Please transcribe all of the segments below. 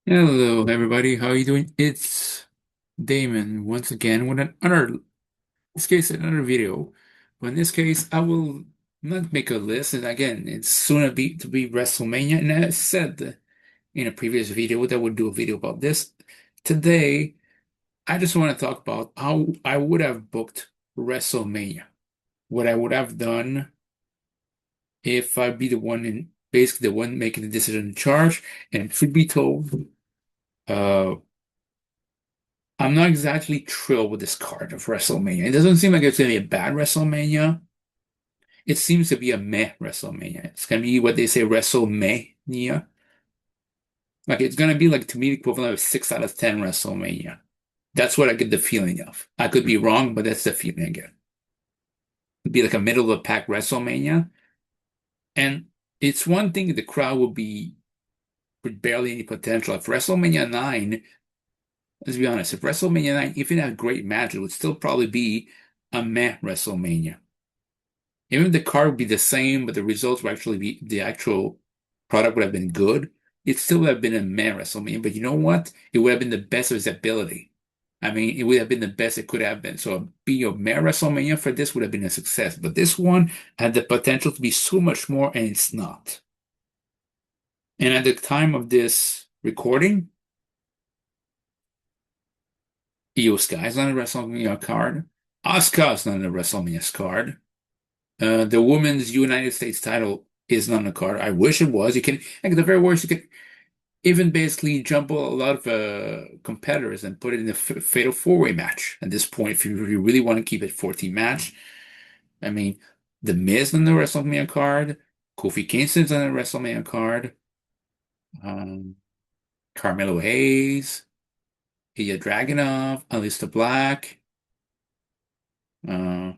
Hello, everybody. How are you doing? It's Damon once again with this case, another video. But in this case, I will not make a list. And again, it's soon to be WrestleMania. And I said in a previous video that I would do a video about this. Today, I just want to talk about how I would have booked WrestleMania. What I would have done if I'd be the one basically the one making the decision in charge. And truth be told, uh, I'm not exactly thrilled with this card of WrestleMania. It doesn't seem like it's going to be a bad WrestleMania. It seems to be a meh WrestleMania. It's going to be what they say WrestleMania. Like it's going to be like to me the equivalent of 6 out of 10 WrestleMania. That's what I get the feeling of. I could be wrong, but that's the feeling I get. It'd be like a middle of the pack WrestleMania. And it's one thing the crowd will be with barely any potential. If WrestleMania 9, let's be honest, if WrestleMania 9 even had a great match, it would still probably be a meh WrestleMania. Even if the card would be the same, but the results would actually be the actual product would have been good, it still would have been a meh WrestleMania. But you know what? It would have been the best of its ability. I mean, it would have been the best it could have been. So being a meh WrestleMania for this would have been a success. But this one had the potential to be so much more, and it's not. And at the time of this recording, Io Sky's not a WrestleMania card. Asuka's not a WrestleMania card. The women's United States title is not on the card. I wish it was. You can, like, at the very worst, you could even basically jumble a lot of competitors and put it in a fatal four-way match at this point if you really want to keep it 14 match. I mean, The Miz on the WrestleMania card, Kofi Kingston's on the WrestleMania card, um, Carmelo Hayes, Ilya Dragunov, Aleister Black. Uh,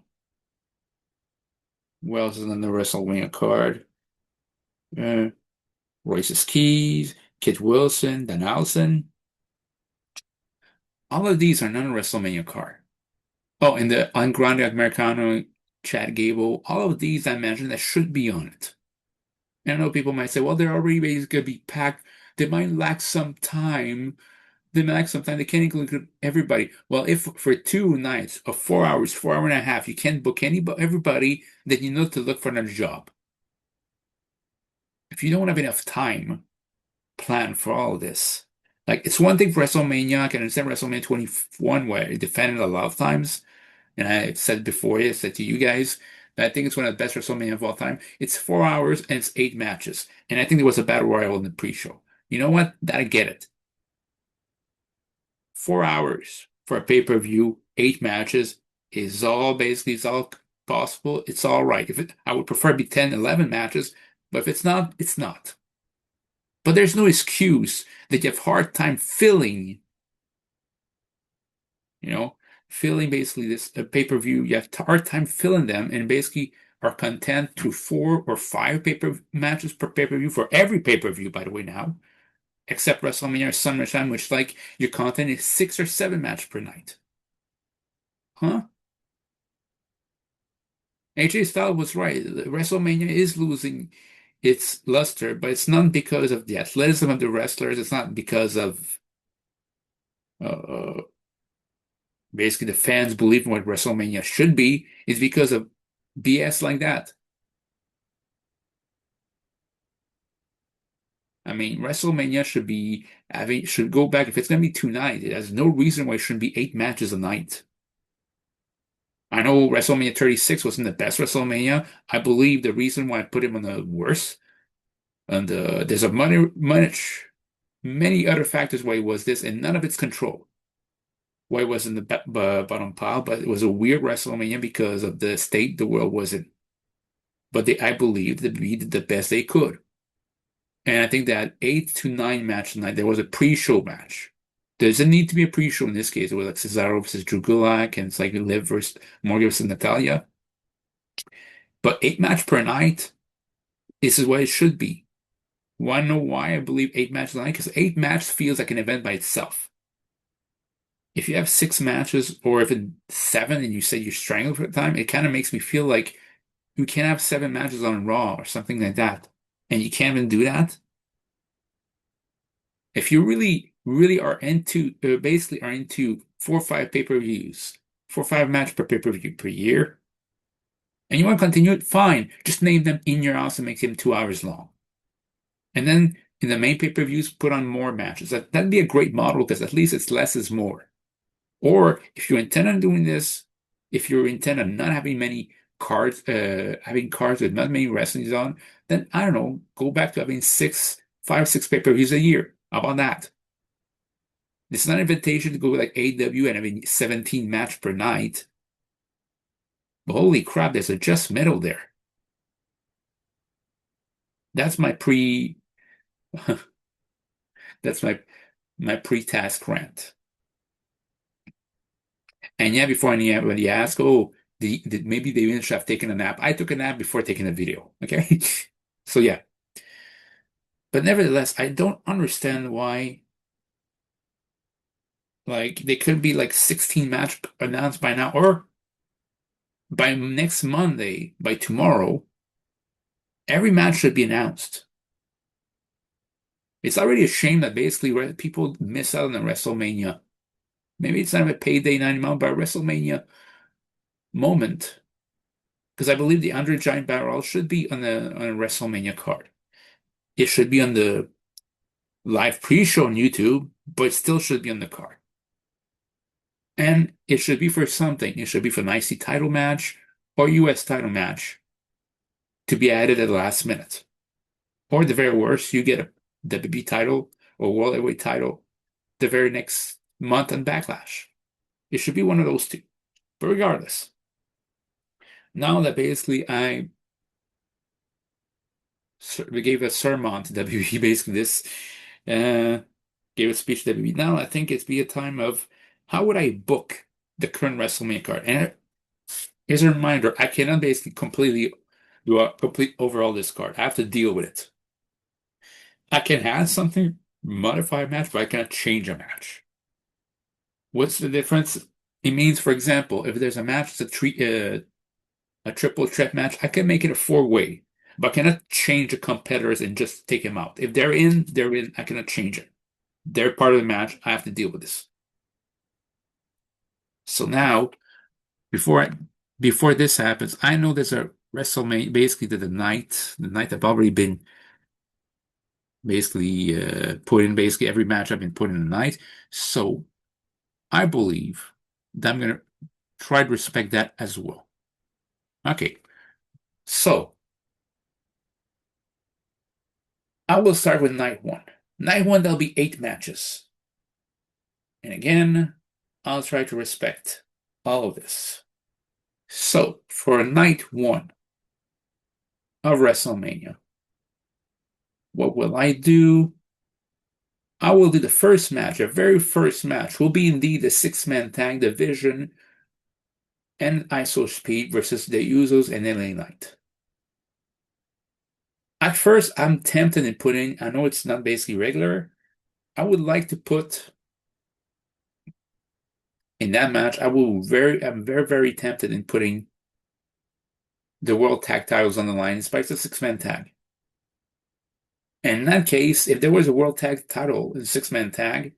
who else is on the WrestleMania card? Uh, Royce Keys, Kit Wilson, Dan Allison. All of these are not a WrestleMania card. Oh, and the Grande Americano, Chad Gable, all of these I mentioned that should be on it. And I know people might say, well, they're already going to be packed. They might lack some time. They might lack some time. They can't include everybody. Well, if for 2 nights or 4 hours, 4 hours and a half, you can't book everybody, then you know to look for another job. If you don't have enough time, plan for all of this. Like it's one thing for WrestleMania. I can understand WrestleMania 21 where it defended a lot of times. And I said before, I said to you guys that I think it's one of the best WrestleMania of all time. It's 4 hours and it's 8 matches. And I think there was a battle royal in the pre-show. You know what? I get it. 4 hours for a pay-per-view, 8 matches is all basically it's all possible. It's all right. If it, I would prefer it be 10, 11 matches, but if it's not, it's not. But there's no excuse that you have hard time filling, you know, filling basically this pay-per-view. You have hard time filling them and basically are content to 4 or 5 paper matches per pay-per-view for every pay-per-view, by the way, now, except WrestleMania or SummerSlam, which like your content is 6 or 7 matches per night. Huh? AJ Styles was right. WrestleMania is losing its luster, but it's not because of the athleticism of the wrestlers. It's not because of uh, basically the fans believe in what WrestleMania should be. It's because of BS like that. I mean, WrestleMania should go back. If it's going to be 2 nights, it has no reason why it shouldn't be 8 matches a night. I know WrestleMania 36 wasn't the best WrestleMania. I believe the reason why I put him on the worst, and there's a many other factors why it was this, and none of it's control. Why it was in the bottom pile, but it was a weird WrestleMania because of the state the world was in. But I believe that we did the best they could. And I think that 8 to 9 match tonight, there was a pre-show match. There doesn't need to be a pre-show in this case. It was like Cesaro versus Drew Gulak, and it's like Liv versus Morgan versus Natalia. But 8 match per night, this is what it should be. Want to know why I believe 8 matches a night? Because 8 match feels like an event by itself. If you have 6 matches, or if it's seven and you say you're strangled for the time, it kind of makes me feel like you can't have 7 matches on Raw or something like that. And you can't even do that. If you really, really are into, basically are into 4 or 5 pay-per-views, 4 or 5 match per pay-per-view per year, and you want to continue it, fine. Just name them in your house and make them 2 hours long. And then in the main pay-per-views, put on more matches. That'd be a great model because at least it's less is more. Or if you intend on doing this, if you intend on not having many cards, having cards with not many wrestlings on, then I don't know, go back to having 5, 6 pay-per-views a year. How about that? It's not an invitation to go like AEW and having 17 match per night. But holy crap, there's a just middle there. That's my pre that's my pre-task rant. And yeah, before anybody ask, oh, maybe they should have taken a nap. I took a nap before taking a video. Okay. So yeah. But nevertheless, I don't understand why like they could be like 16 match announced by now, or by next Monday, by tomorrow, every match should be announced. It's already a shame that basically people miss out on the WrestleMania. Maybe it's not a payday night moment, but a WrestleMania moment. Because I believe the Andre Giant Battle Royal should be on a WrestleMania card. It should be on the live pre-show on YouTube, but it still should be on the card. And it should be for something. It should be for an IC title match or US title match to be added at the last minute. Or the very worst, you get a WB title or World Heavyweight title the very next month on Backlash. It should be one of those two. But regardless, now that basically we gave a sermon to WWE, basically this gave a speech to WWE. Now I think it's be a time of how would I book the current WrestleMania card? And here's a reminder, I cannot basically completely do a complete overall this card. I have to deal with it. I can add something, modify a match, but I cannot change a match. What's the difference? It means, for example, if there's a match, a triple threat match, I can make it a 4-way, but I cannot change the competitors and just take them out. If they're in, they're in. I cannot change it. They're part of the match. I have to deal with this. So now, before this happens, I know there's a WrestleMania, basically the night I've already been basically put in basically every match I've been put in the night. So I believe that I'm gonna try to respect that as well. Okay, so I will start with night one. Night one, there'll be 8 matches. And again, I'll try to respect all of this. So for night one of WrestleMania, what will I do? I will do the first match, the very first match will be indeed the 6-man tag division and ISO Speed versus the Usos and LA Knight. At first, I'm tempted in putting, I know it's not basically regular, I would like to put in that match, I'm very, very tempted in putting the World Tag titles on the line despite it's a 6-man tag. And in that case, if there was a World Tag title in a 6-man tag,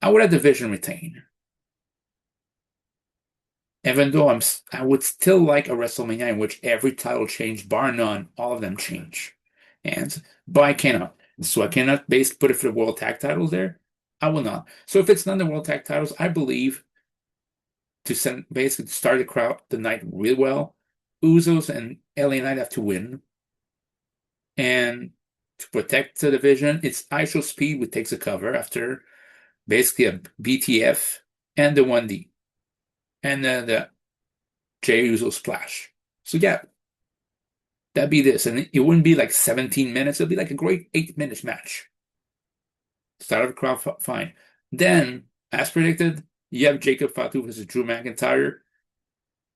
I would have division retain. Even though I would still like a WrestleMania in which every title change, bar none, all of them change. But I cannot. So I cannot basically put it for the World Tag titles there. I will not. So if it's not the World Tag titles, I believe to basically start the night real well, Usos and LA Knight have to win. And to protect the division, it's ISO Speed which takes a cover after basically a BTF and the 1D. And then the Jey Uso splash. So yeah, that'd be this. And it wouldn't be like 17 minutes. It'd be like a great 8-minute match. Start of the crowd, fine. Then, as predicted, you have Jacob Fatu versus Drew McIntyre.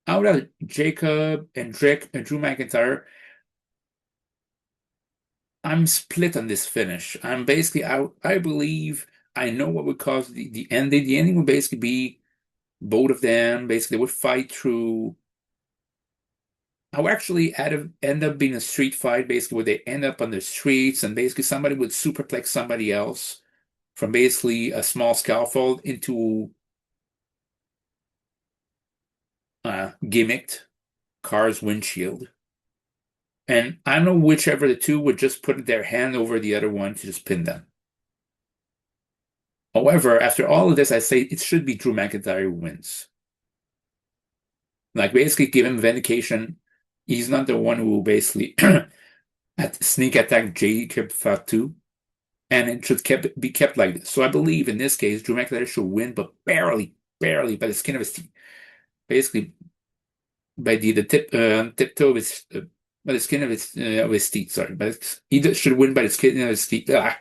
I would have Jacob and Drew McIntyre. I'm split on this finish. I'm basically out. I believe I know what would cause the ending. The ending would basically be both of them basically would fight through I would actually end up being a street fight, basically, where they end up on the streets and basically somebody would superplex somebody else from basically a small scaffold into a gimmicked car's windshield. And I don't know whichever the two would just put their hand over the other one to just pin them. However, after all of this, I say it should be Drew McIntyre who wins. Like basically give him vindication. He's not the one who basically sneak attacked Jacob Fatu, and it should be kept like this. So I believe in this case, Drew McIntyre should win, but barely, barely by the skin of his teeth. Basically, by the tiptoe of his by the skin of his teeth. Sorry, but should win by the skin of his teeth. Try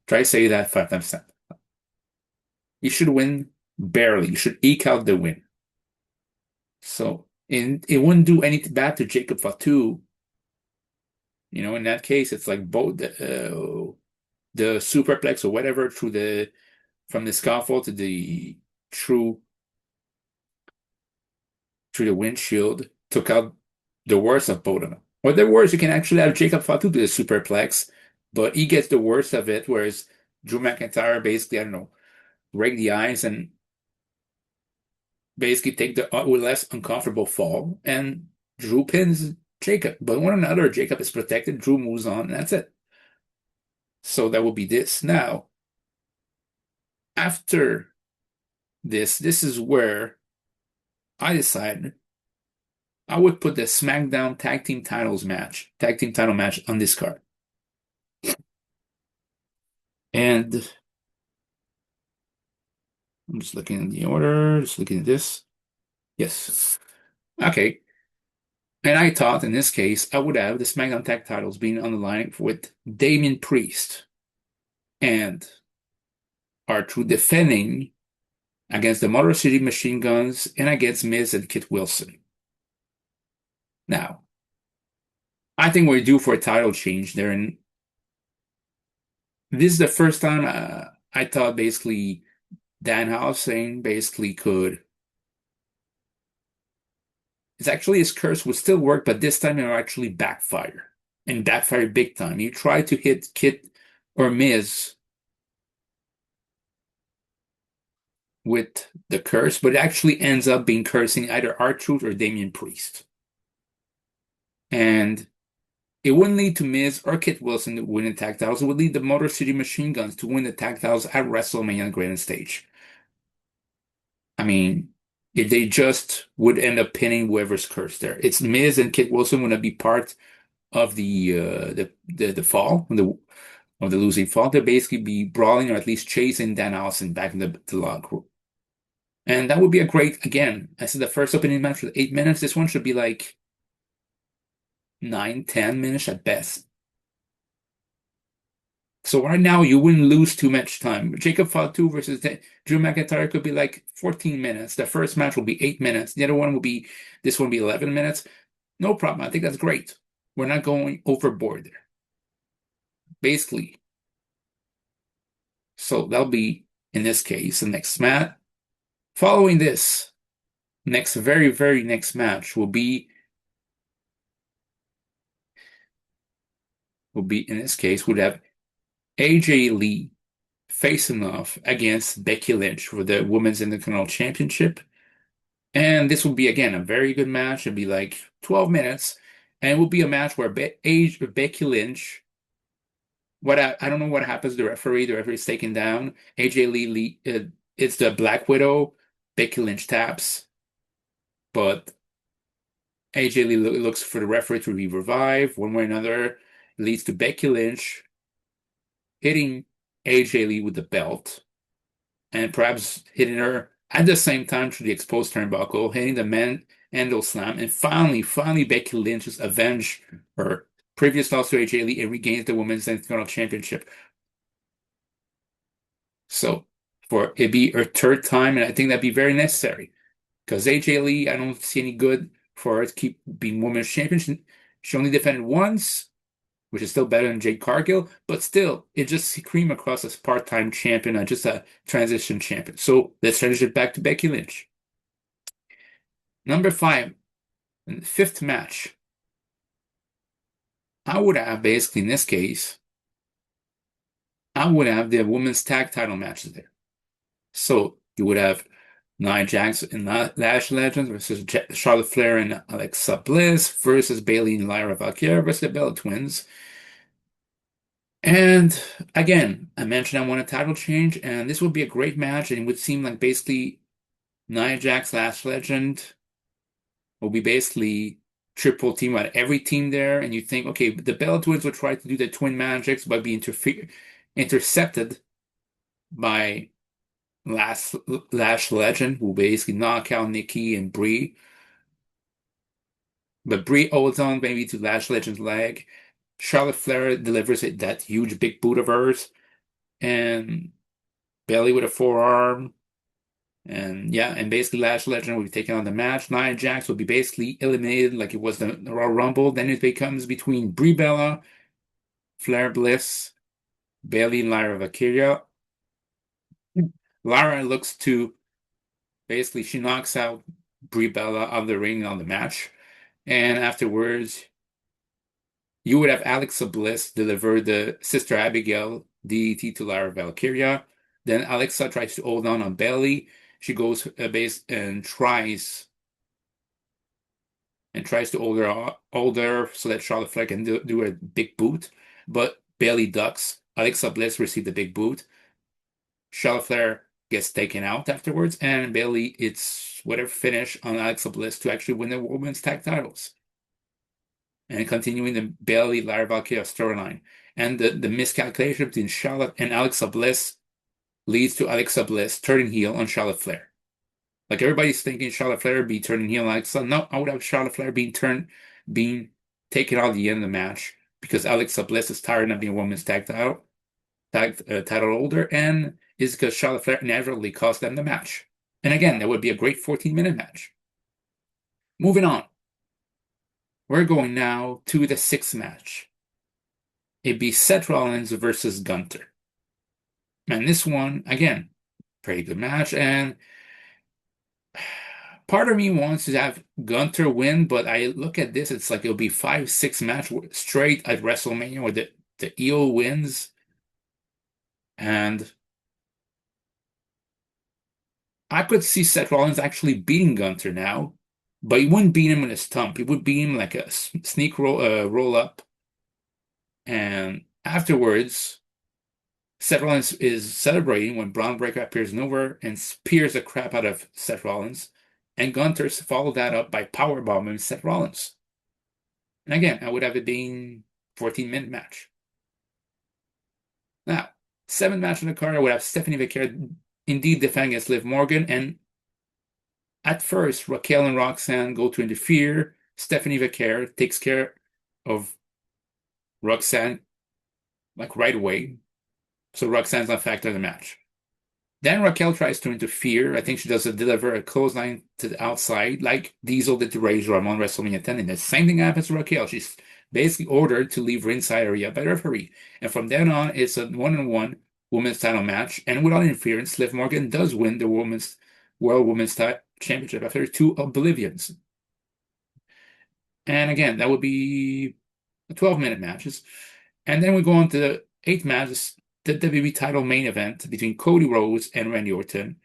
to say that 5 times. You should win barely. You should eke out the win. So, and it wouldn't do anything bad to Jacob Fatu. In that case, it's like both the superplex or whatever from the scaffold to the through through the windshield took out the worst of both of them. Or the worst, you can actually have Jacob Fatu do the superplex, but he gets the worst of it, whereas Drew McIntyre basically, I don't know, break the ice and basically take the less uncomfortable fall, and Drew pins Jacob. But one another, Jacob is protected, Drew moves on, and that's it. So that will be this. Now, after this is where I decided I would put the SmackDown Tag Team title match on this card. And I'm just looking at the order, just looking at this. Yes. Okay. And I thought in this case, I would have the SmackDown Tag titles being on the line with Damian Priest and R-Truth defending against the Motor City Machine Guns and against Miz and Kit Wilson. Now, I think we're due for a title change there. And this is the first time I thought basically Danhausen basically could. It's actually his curse would still work, but this time it will actually backfire. And backfire big time. You try to hit Kit or Miz with the curse, but it actually ends up being cursing either R-Truth or Damian Priest. And it wouldn't lead to Miz or Kit Wilson to win the tag titles. It would lead the Motor City Machine Guns to win the tag titles at WrestleMania Grand Stage. I mean, if they just would end up pinning whoever's cursed there. It's Miz and Kit Wilson would be part of the fall, of the losing fall. They'll basically be brawling or at least chasing Dan Allison back in the locker room. And that would be a great, again, I said the first opening match was 8 minutes. This one should be like 9, 10 minutes at best. So right now you wouldn't lose too much time. Jacob Fatu versus Drew McIntyre could be like 14 minutes. The first match will be 8 minutes. The other one will be, this one will be 11 minutes. No problem. I think that's great. We're not going overboard there. Basically. So that'll be, in this case, the next match. Following this, very, very next match will be, in this case, would have AJ Lee facing off against Becky Lynch for the Women's Intercontinental Championship. And this will be, again, a very good match. It'll be like 12 minutes. And it will be a match where Becky Lynch, I don't know what happens to the referee. The referee is taken down. AJ Lee, it's the Black Widow. Becky Lynch taps. But AJ Lee looks for the referee to be revived. One way or another, it leads to Becky Lynch hitting AJ Lee with the belt and perhaps hitting her at the same time through the exposed turnbuckle, hitting the man handle slam, and finally Becky Lynch just avenge her previous loss to AJ Lee and regains the Women's Intercontinental Championship. So for it be her third time, and I think that'd be very necessary because AJ Lee, I don't see any good for her to keep being Women's Champion. She only defended once, which is still better than Jade Cargill, but still, it just cream across as part-time champion and just a transition champion. So let's transition back to Becky Lynch. Number 5, fifth match. I would have basically in this case, I would have the women's tag title matches there. So you would have Nia Jax and Lash Legends versus Charlotte Flair and Alexa Bliss versus Bayley and Lyra Valkyria versus the Bella Twins. And again, I mentioned I want a title change, and this would be a great match, and it would seem like basically Nia Jax, Lash Legend will be basically triple team at every team there, and you think, okay, the Bella Twins will try to do the twin magics but be intercepted by Lash Legend, who basically knock out Nikki and Brie. But Brie holds on maybe to Lash Legend's leg. Charlotte Flair delivers it that huge big boot of hers, and Bayley with a forearm. And yeah, and basically Lash Legend will be taking on the match. Nia Jax will be basically eliminated like it was the Royal Rumble. Then it becomes between Brie Bella, Flair Bliss, Bayley, and Lyra Valkyria. Lyra looks to basically she knocks out Brie Bella out of the ring on the match. And afterwards, you would have Alexa Bliss deliver the Sister Abigail DDT to Lyra Valkyria. Then Alexa tries to hold on Bayley. She goes base and tries to hold her so that Charlotte Flair can do a big boot. But Bayley ducks. Alexa Bliss received the big boot. Charlotte Flair gets taken out afterwards, and Bayley it's whatever finish on Alexa Bliss to actually win the women's tag titles. And continuing the Bayley Lyra Valkyria storyline. And the miscalculation between Charlotte and Alexa Bliss leads to Alexa Bliss turning heel on Charlotte Flair. Like everybody's thinking Charlotte Flair be turning heel on Alexa. No, I would have Charlotte Flair being taken out at the end of the match because Alexa Bliss is tired of being a women's title holder, and is because Charlotte Flair naturally cost them the match. And again, that would be a great 14-minute match. Moving on. We're going now to the sixth match. It'd be Seth Rollins versus Gunther. And this one, again, pretty good match. And part of me wants to have Gunther win, but I look at this, it's like it'll be 5-6 match straight at WrestleMania where the heel wins. And I could see Seth Rollins actually beating Gunther now, but he wouldn't beat him with a stump. He would beat him like a sneak roll up. And afterwards, Seth Rollins is celebrating when Braun Breaker appears nowhere and spears the crap out of Seth Rollins. And Gunther's followed that up by powerbombing Seth Rollins. And again, I would have it being 14-minute match. Now, 7th match on the card, I would have Stephanie Becker indeed defending against Liv Morgan. And at first, Raquel and Roxanne go to interfere. Stephanie Becker takes care of Roxanne like right away. So Roxanne's not factored in the match. Then Raquel tries to interfere. I think she does deliver a clothesline to the outside, like Diesel did to Razor Ramon on WrestleMania 10. And the same thing happens to Raquel. She's basically ordered to leave ringside area by the referee. And from then on, it's a one-on-one women's title match. And without interference, Liv Morgan does win the World Women's Championship after 2 oblivions. And again, that would be 12-minute matches. And then we go on to the 8th match, the WWE title main event between Cody Rhodes and Randy Orton.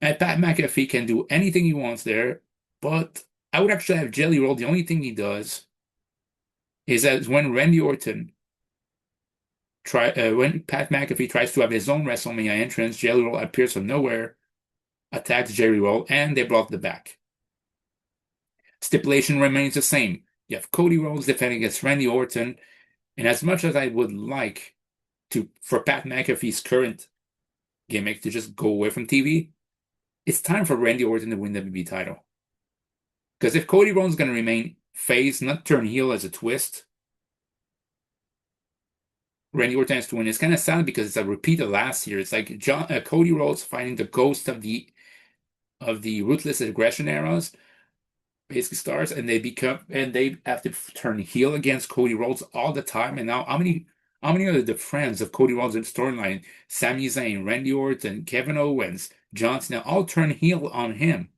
And Pat McAfee can do anything he wants there, but I would actually have Jelly Roll. The only thing he does is that when Randy Orton when Pat McAfee tries to have his own WrestleMania entrance, Jelly Roll appears from nowhere, attacks Jelly Roll, and they block the back. Stipulation remains the same. You have Cody Rhodes defending against Randy Orton, and as much as I would like for Pat McAfee's current gimmick to just go away from TV, it's time for Randy Orton to win the WWE title. Because if Cody Rhodes is going to remain face, not turn heel as a twist, Randy Orton has to win. It's kind of sad because it's a repeat of last year. It's like Cody Rhodes fighting the ghost of the Ruthless Aggression eras, basically stars, and they have to turn heel against Cody Rhodes all the time. And now how many of the friends of Cody Rhodes in storyline, Sami Zayn, Randy Orton, Kevin Owens, John Cena, all turn heel on him?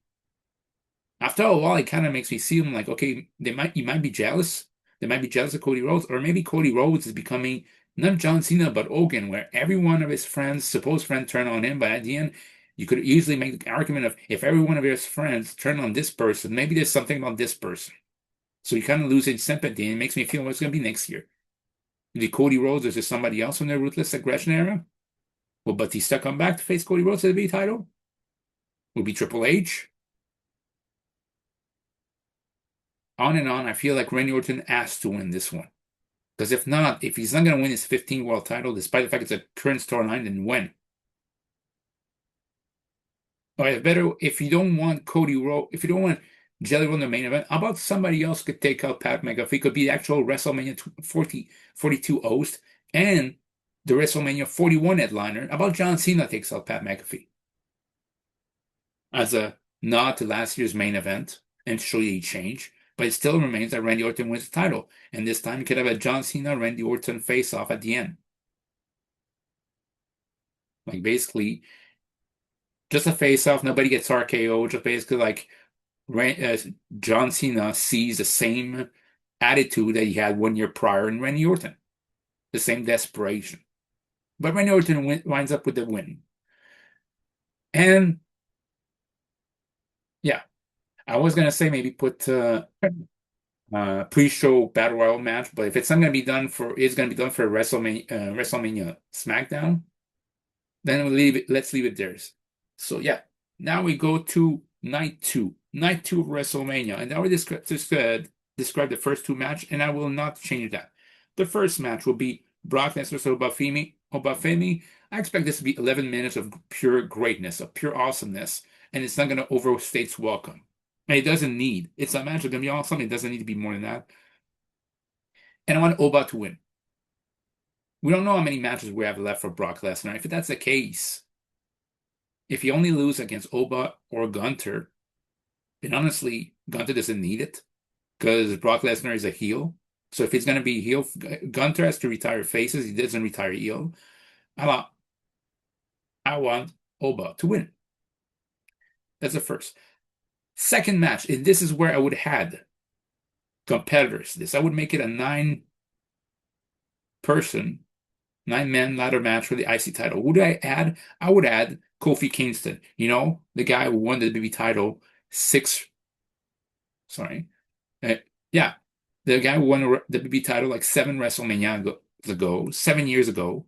After a while, it kind of makes me see him like, okay, you might be jealous, They might be jealous of Cody Rhodes, or maybe Cody Rhodes is becoming not John Cena, but Hogan, where every one of his friends, supposed friends, turn on him. But at the end, you could easily make the argument of if every one of his friends turn on this person, maybe there's something about this person. So you kind of lose his sympathy, and it makes me feel what's going to be next year. Is it Cody Rhodes? Is there somebody else in the Ruthless Aggression era? Will Batista come back to face Cody Rhodes at the B title? Will it be Triple H? On and on. I feel like Randy Orton has to win this one. Because if not, if he's not going to win his 15th world title, despite the fact it's a current storyline, then when? Or better, if you don't want Cody Rhodes, if you don't want Jelly Roll in the main event, how about somebody else could take out Pat McAfee? Could be the actual WrestleMania 42 host and the WrestleMania 41 headliner. How about John Cena takes out Pat McAfee as a nod to last year's main event and show you a change? But it still remains that Randy Orton wins the title. And this time you could have a John Cena Randy Orton face off at the end. Like basically just a face off, nobody gets RKO, just basically like John Cena sees the same attitude that he had 1 year prior in Randy Orton, the same desperation. But Randy Orton winds up with the win. And yeah, I was gonna say maybe put pre-show battle royal match, but if it's not gonna be done for, it's gonna be done for WrestleMania SmackDown, then let's leave it there. So yeah, now we go to night two of WrestleMania, and I already describe the first two match, and I will not change that. The first match will be Brock Lesnar versus Obafemi. I expect this to be 11 minutes of pure greatness, of pure awesomeness, and it's not going to overstay its welcome. And it doesn't need. It's a match that's going to be awesome. It doesn't need to be more than that. And I want Oba to win. We don't know how many matches we have left for Brock Lesnar. If that's the case, if he only loses against Oba or Gunter, then honestly, Gunter doesn't need it because Brock Lesnar is a heel. So if he's going to be heel, Gunter has to retire faces. He doesn't retire heel. I want Oba to win. That's the first. Second match, and this is where I would add competitors. I would make it a nine-man ladder match for the IC title. Would I add? I would add Kofi Kingston. You know, the guy who won the WWE title sorry. Yeah, the guy who won the WWE title like 7 years ago,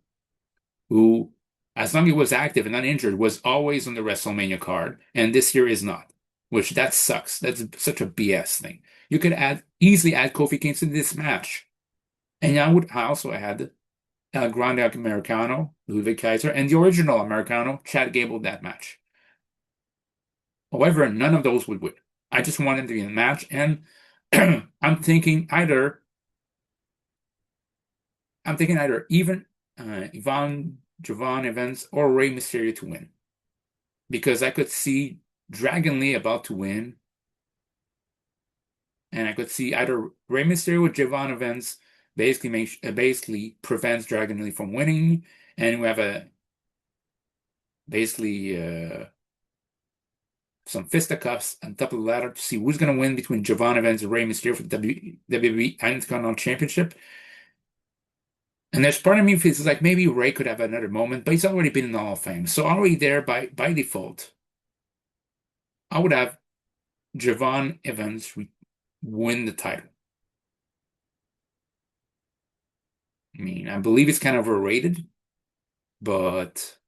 who, as long as he was active and not injured, was always on the WrestleMania card, and this year is not, which that sucks. That's such a BS thing. You could easily add Kofi Kingston to this match. And I also add El Grande Americano, Ludwig Kaiser, and the original Americano, Chad Gable, that match. However, none of those would win. I just want them to be in the match, and I'm thinking either even Javon Evans or Rey Mysterio to win, because I could see Dragon Lee about to win, and I could see either Rey Mysterio or Javon Evans basically prevents Dragon Lee from winning, and we have basically some fisticuffs on top of the ladder to see who's going to win between Javon Evans and Rey Mysterio for the WWE Intercontinental Championship. And there's part of me feels like maybe Rey could have another moment, but he's already been in the Hall of Fame, so already there by default. I would have Javon Evans win the title. I mean, I believe it's kind of overrated, but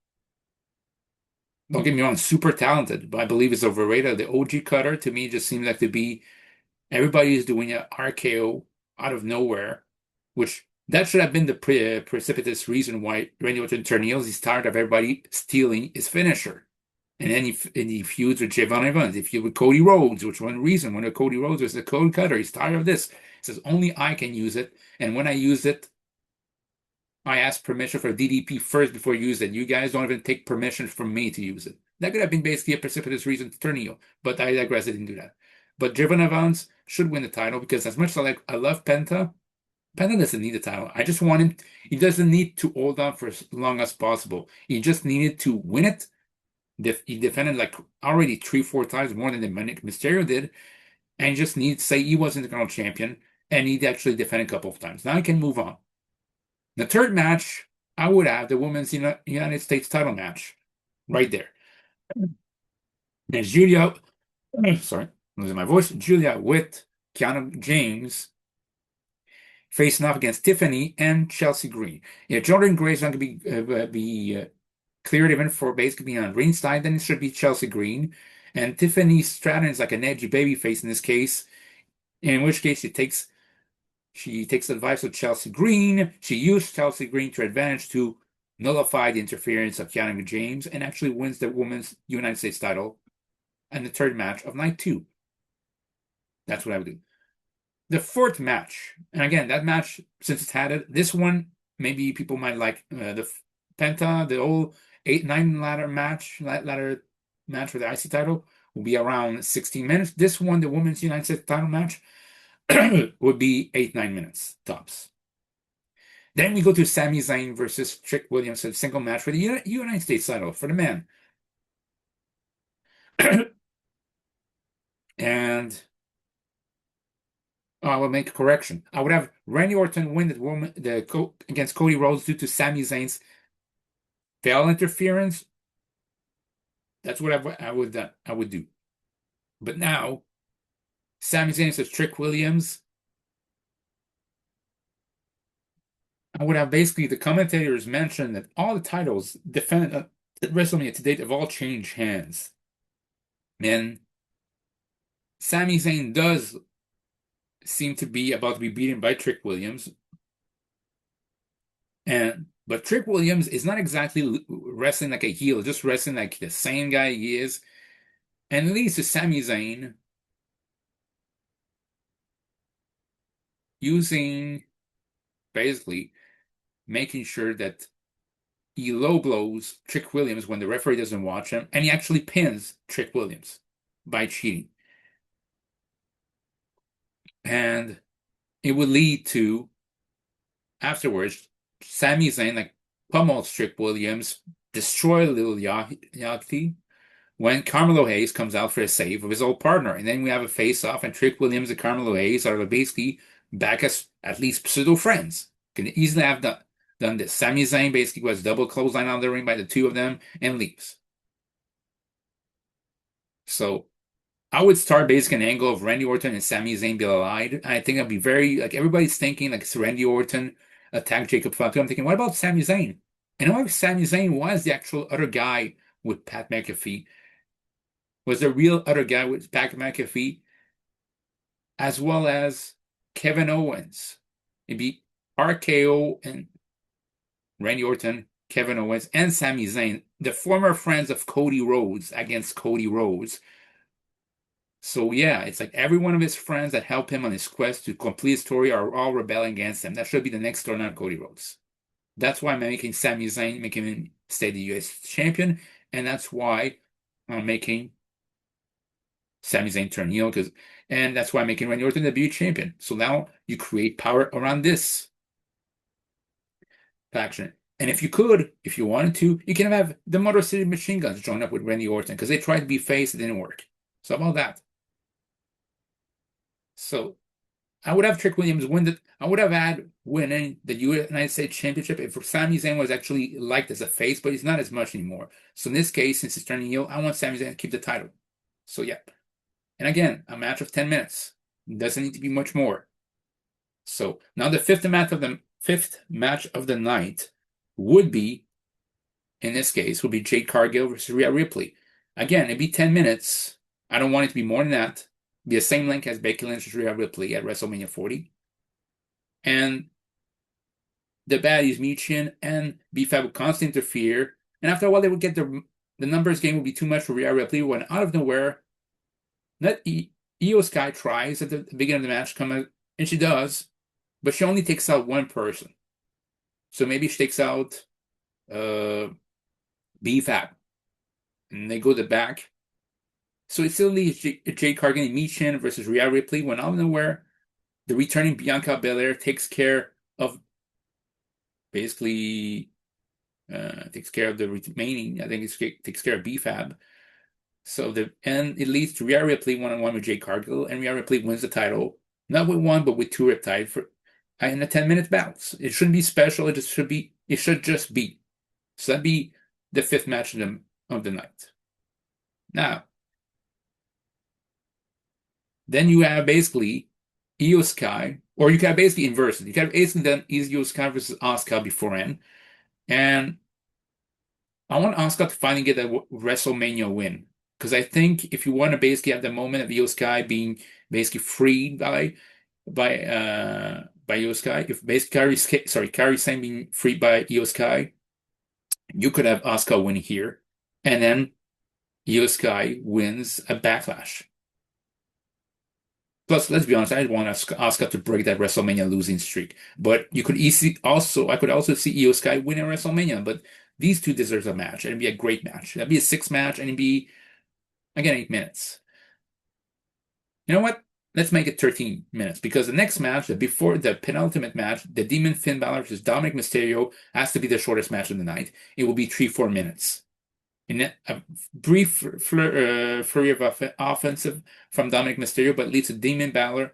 don't get me wrong, super talented, but I believe it's overrated. The OG cutter to me just seems like to be everybody is doing an RKO out of nowhere, which that should have been the precipitous reason why Randy Orton turned heels. He's tired of everybody stealing his finisher. And then he feuds with Javon Evans. He feuds with Cody Rhodes, which one reason when Cody Rhodes was the code cutter. He's tired of this. He says only I can use it. And when I use it, I ask permission for DDP first before you use it. You guys don't even take permission from me to use it. That could have been basically a precipitous reason to turn heel, but I digress. I didn't do that. But Javon Evans should win the title because as much as I love Penta, Penta doesn't need the title. I just want him. He doesn't need to hold on for as long as possible. He just needed to win it. He defended like already 3-4 times more than the Mysterio did, and he just needs to say he was Intercontinental Champion. and he actually defended a couple of times. Now I can move on. The third match, I would have the women's United States title match right there. And Julia, sorry, losing my voice. Julia with Kiana James facing off against Tiffany and Chelsea Green. Yeah, Jordan Gray's not going to be cleared even for basically being on ringside. Then it should be Chelsea Green, and Tiffany Stratton is like an edgy baby face in this case. In which case, she takes advice of Chelsea Green. She used Chelsea Green to advantage to nullify the interference of Kiana James and actually wins the women's United States title and the third match of night two. That's what I would do. The fourth match, and again, that match, since it's had it, this one, maybe people might like the Penta, the old 8-9 ladder match for the IC title, will be around 16 minutes. This one, the women's United States title match, would be 8-9 minutes tops. Then we go to Sami Zayn versus Trick Williams, a single match for the United States title for the man. And I will make a correction. I would have Randy Orton win against Cody Rhodes due to Sami Zayn's failed interference. That's what I would do. But now, Sami Zayn says Trick Williams. I would have basically the commentators mentioned that all the titles defended at WrestleMania to date have all changed hands. And Sami Zayn does seem to be about to be beaten by Trick Williams. But Trick Williams is not exactly wrestling like a heel, just wrestling like the same guy he is. And it leads to Sami Zayn using, basically, making sure that he low blows Trick Williams when the referee doesn't watch him, and he actually pins Trick Williams by cheating. And it would lead to, afterwards, Sami Zayn like pummels Trick Williams, destroy Lil Yachty, when Carmelo Hayes comes out for a save of his old partner. And then we have a face-off, and Trick Williams and Carmelo Hayes are basically back as at least pseudo-friends. Can easily have done this. Sami Zayn basically was double clothesline out of the ring by the two of them and leaves. So I would start basically an angle of Randy Orton and Sami Zayn be allied. I think that'd be very, like, everybody's thinking like it's Randy Orton attack Jacob Fatu. I'm thinking, what about Sami Zayn? And what if Sami Zayn was the actual other guy with Pat McAfee? Was the real other guy with Pat McAfee, as well as Kevin Owens? It'd be RKO and Randy Orton, Kevin Owens, and Sami Zayn, the former friends of Cody Rhodes against Cody Rhodes. So yeah, it's like every one of his friends that help him on his quest to complete his story are all rebelling against him. That should be the next door, not Cody Rhodes. That's why I'm making Sami Zayn, making him stay the US champion, and that's why I'm making Sami Zayn turn heel, and that's why I'm making Randy Orton the WWE champion. So now you create power around this faction. And if you wanted to, you can have the Motor City Machine Guns join up with Randy Orton because they tried to be face, it didn't work. So how about that? So I would have Trick Williams win it. I would have had winning the United States Championship if Sami Zayn was actually liked as a face, but he's not as much anymore. So in this case, since he's turning heel, I want Sami Zayn to keep the title. So yeah. And again, a match of 10 minutes. Doesn't need to be much more. So now the fifth match of the night would be, in this case, would be Jade Cargill versus Rhea Ripley. Again, it'd be 10 minutes. I don't want it to be more than that. It'd be the same length as Becky Lynch versus Rhea Ripley at WrestleMania 40. And the baddies, Michin and B-Fab would constantly interfere. And after a while, they would get the numbers game would be too much for Rhea Ripley when out of nowhere, not Io Sky tries at the beginning of the match come out, and she does, but she only takes out one person. So maybe she takes out B-Fab, and they go to the back. So it still leaves Jade Cargill and Michin versus Rhea Ripley when out of nowhere, the returning Bianca Belair takes care of basically takes care of the remaining. I think it takes care of B-Fab. So and it leads to Rhea Ripley one-on-one with Jade Cargill, and Rhea Ripley wins the title Not with one, but with two riptide for in a 10-minute bout. It shouldn't be special. It should just be. So that'd be the fifth match of the night. Now, then you have basically Io Sky, or you can have basically inverse it. You can have basically done Io Sky versus Asuka beforehand, and I want Asuka to finally get a WrestleMania win because I think if you want to basically have the moment of Io Sky being basically freed by Io Sky, if basically Kairi Sane being freed by Io Sky, you could have Asuka win here, and then Io Sky wins a Backlash. Plus, let's be honest, I want Asuka to break that WrestleMania losing streak. But you could easily also, I could also see Io Sky win a WrestleMania. But these two deserve a match, and it'd be a great match. That'd be a six match, and it'd be again 8 minutes. You know what? Let's make it 13 minutes because the next match, before the penultimate match, the Demon Finn Balor versus Dominic Mysterio, has to be the shortest match of the night. It will be 3-4 minutes. In a brief flurry of offensive from Dominic Mysterio, but leads to Demon Balor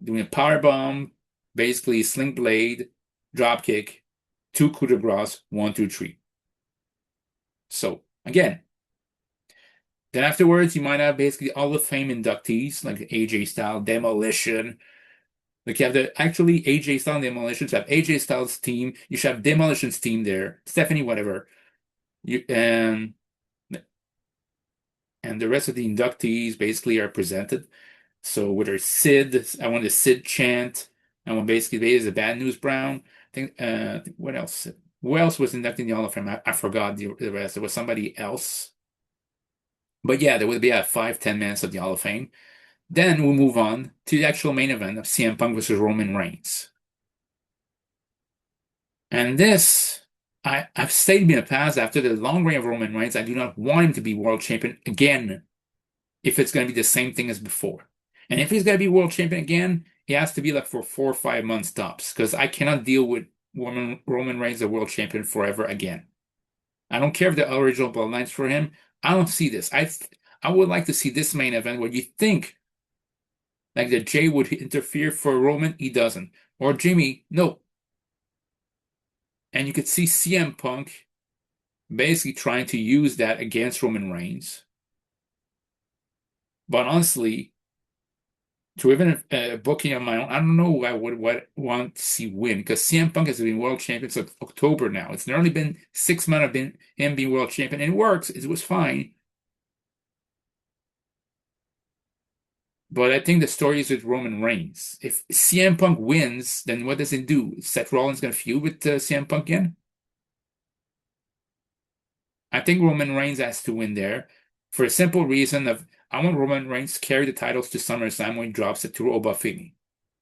doing a power bomb, basically sling blade, drop kick, two coup de grace, 1, 2, 3. So again, then afterwards you might have basically Hall of Fame inductees like AJ Styles, Demolition. Like you have the actually AJ Styles Demolition. You have AJ Styles team. You should have Demolition's team there. Stephanie, whatever. You and the rest of the inductees basically are presented. So whether Sid, I want the Sid chant. I want basically there's a Bad News Brown. I think what else? Who else was inducted in the Hall of Fame? I forgot the rest. There was somebody else. But yeah, there would be 5-10 minutes of the Hall of Fame. Then we'll move on to the actual main event of CM Punk versus Roman Reigns. And this, I've stated in the past, after the long reign of Roman Reigns, I do not want him to be world champion again if it's going to be the same thing as before. And if he's going to be world champion again, he has to be like for 4 or 5 months tops because I cannot deal with Roman Reigns, the world champion, forever again. I don't care if the original bloodlines for him. I don't see this. I would like to see this main event where you think like that Jay would interfere for Roman, he doesn't. Or Jimmy, no. And you could see CM Punk basically trying to use that against Roman Reigns. But honestly, to even booking on my own, I don't know who I would want to see win because CM Punk has been world champion since October now. It's nearly been 6 months of him being world champion, and it works. It was fine. But I think the story is with Roman Reigns. If CM Punk wins, then what does it do? Is Seth Rollins going to feud with CM Punk again? I think Roman Reigns has to win there for a simple reason of I want Roman Reigns to carry the titles to SummerSlam when he drops it to Obafemi,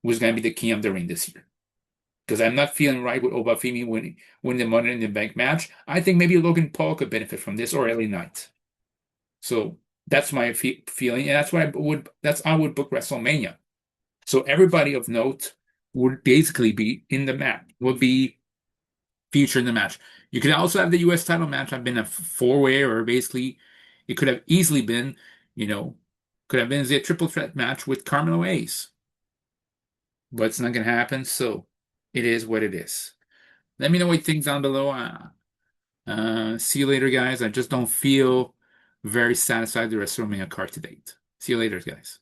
who's going to be the king of the ring this year. Because I'm not feeling right with Obafemi winning the Money in the Bank match. I think maybe Logan Paul could benefit from this or LA Knight. So that's my feeling, and that's how I would book WrestleMania. So everybody of note would basically be in the match, would be featured in the match. You could also have the U.S. title match have been a four-way, or basically it could have easily been, you know, could have been a triple threat match with Carmelo Hayes. But it's not going to happen, so it is what it is. Let me know what you think down below. See you later, guys. I just don't feel very satisfied with the WrestleMania card to date. See you later, guys.